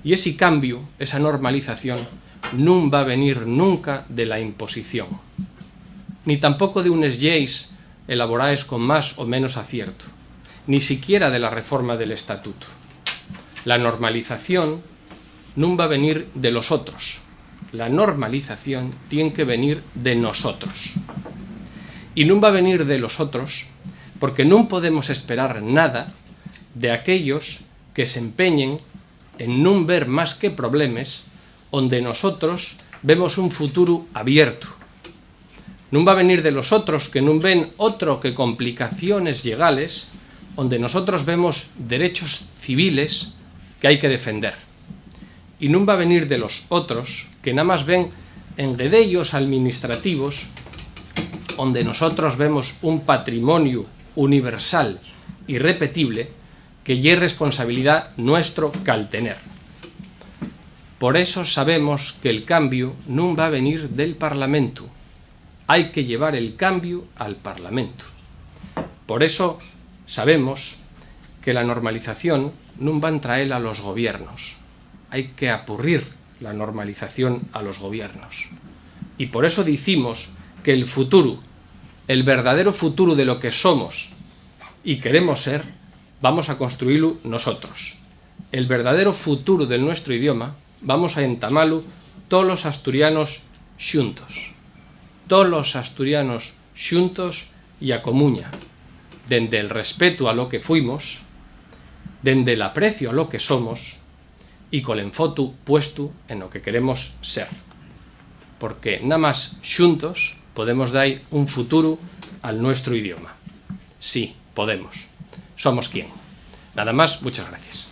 E ese cambio, esa normalización, non va a venir nunca de la imposición, ni tampouco de unes lleis elaboradas con más o menos acierto, ni siquiera de la reforma del estatuto. La normalización non va a venir de los otros. La normalización tiene que venir de nosotros. Y non va a venir de los otros porque non podemos esperar nada de aquellos que se empeñen en non ver máis que problemas onde nosotros vemos un futuro abierto. Non va a venir de los otros que non ven otro que complicaciones legales onde nosotros vemos derechos civiles que hai que defender. Y non va a venir de los otros que nada más ven enredellos administrativos onde nosotros vemos un patrimonio universal irrepetible que lle é responsabilidad nuestro caltener. Por eso sabemos que el cambio non va a venir del Parlamento. Hay que llevar el cambio al Parlamento. Por eso sabemos que la normalización non va a traer a los gobiernos. Hay que apurrir la normalización a los gobiernos. Y por eso decimos que el futuro, el verdadero futuro de lo que somos y queremos ser, vamos a construirlo nosotros. El verdadero futuro de nuestro idioma vamos a entamarlo todos los asturianos xuntos. Todos los asturianos xuntos y a comuña. Dende el respeto a lo que fuimos, dende el aprecio a lo que somos y con el enfoque puesto en lo que queremos ser. Porque nada más xuntos podemos dar un futuro al nuestro idioma. Sí, podemos. Somos quién. Nada más, muchas gracias.